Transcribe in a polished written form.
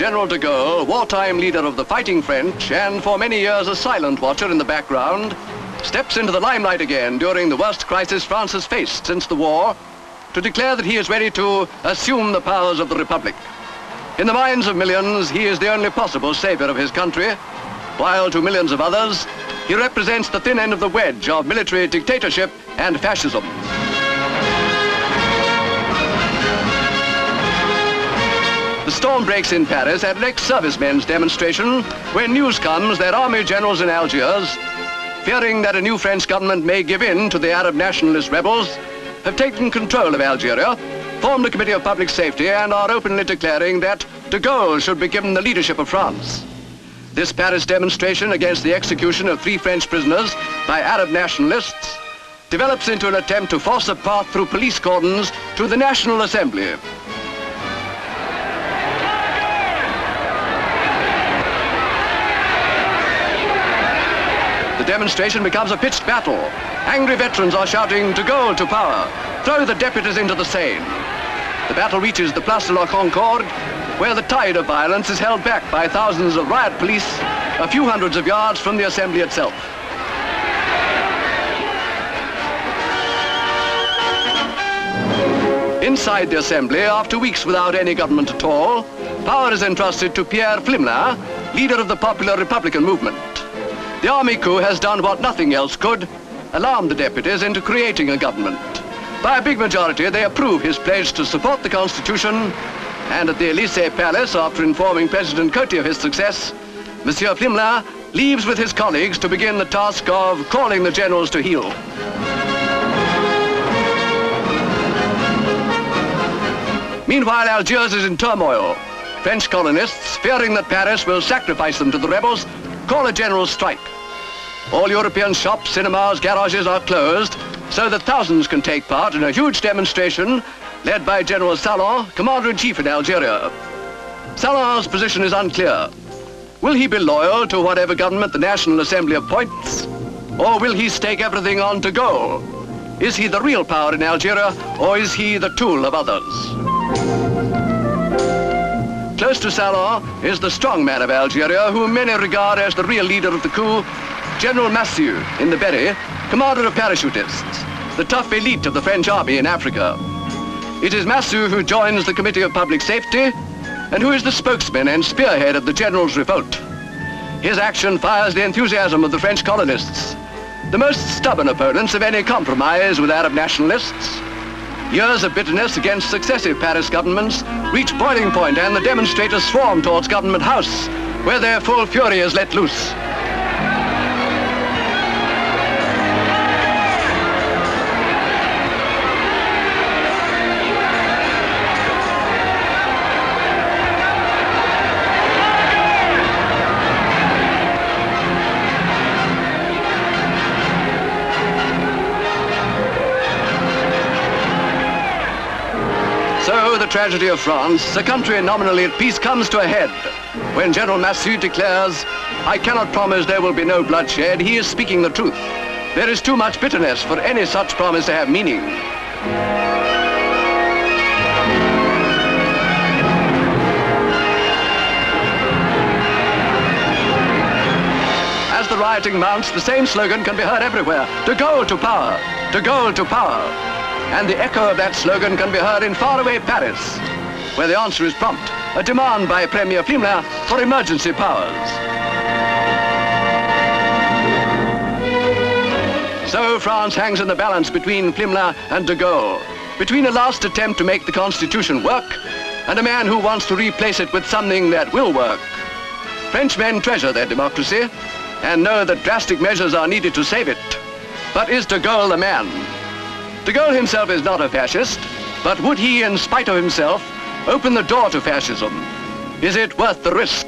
General De Gaulle, wartime leader of the fighting French and for many years a silent watcher in the background, steps into the limelight again during the worst crisis France has faced since the war to declare that he is ready to assume the powers of the Republic. In the minds of millions, he is the only possible savior of his country, while to millions of others, he represents the thin end of the wedge of military dictatorship and fascism. The storm breaks in Paris at an ex-servicemen's demonstration when news comes that army generals in Algiers, fearing that a new French government may give in to the Arab nationalist rebels, have taken control of Algeria, formed a Committee of Public Safety and are openly declaring that De Gaulle should be given the leadership of France. This Paris demonstration against the execution of 3 French prisoners by Arab nationalists develops into an attempt to force a path through police cordons to the National Assembly. The demonstration becomes a pitched battle. Angry veterans are shouting, "De Gaulle to power! Throw the deputies into the Seine!" The battle reaches the Place de la Concorde, where the tide of violence is held back by thousands of riot police a few hundreds of yards from the assembly itself. Inside the assembly, after weeks without any government at all, power is entrusted to Pierre Flimela, leader of the Popular Republican movement. The army coup has done what nothing else could, alarmed the deputies into creating a government. By a big majority, they approve his pledge to support the Constitution, and at the Élysée Palace, after informing President Coty of his success, Monsieur Flimela leaves with his colleagues to begin the task of calling the generals to heel. Meanwhile, Algiers is in turmoil. French colonists, fearing that Paris will sacrifice them to the rebels, call a general strike. All European shops, cinemas, garages are closed so that thousands can take part in a huge demonstration led by General Salon, Commander-in-Chief in Algeria. Salon's position is unclear. Will he be loyal to whatever government the National Assembly appoints, or will he stake everything on De Gaulle? Is he the real power in Algeria, or is he the tool of others? Close to Salon is the strong man of Algeria, whom many regard as the real leader of the coup, General Massieu in the Berry, commander of parachutists, the tough elite of the French army in Africa. It is Massieu who joins the Committee of Public Safety and who is the spokesman and spearhead of the generals' revolt. His action fires the enthusiasm of the French colonists, the most stubborn opponents of any compromise with Arab nationalists. Years of bitterness against successive Paris governments reach boiling point and the demonstrators swarm towards Government House, where their full fury is let loose. So the tragedy of France, a country nominally at peace, comes to a head when General Massieu declares, "I cannot promise there will be no bloodshed." He is speaking the truth. There is too much bitterness for any such promise to have meaning. As the rioting mounts, the same slogan can be heard everywhere: "De Gaulle to power! De Gaulle to power!" And the echo of that slogan can be heard in faraway Paris, where the answer is prompt, a demand by Premier Flimela for emergency powers. So France hangs in the balance between Flimela and De Gaulle, between a last attempt to make the Constitution work and a man who wants to replace it with something that will work. Frenchmen treasure their democracy and know that drastic measures are needed to save it. But is De Gaulle the man? De Gaulle himself is not a fascist, but would he, in spite of himself, open the door to fascism? Is it worth the risk?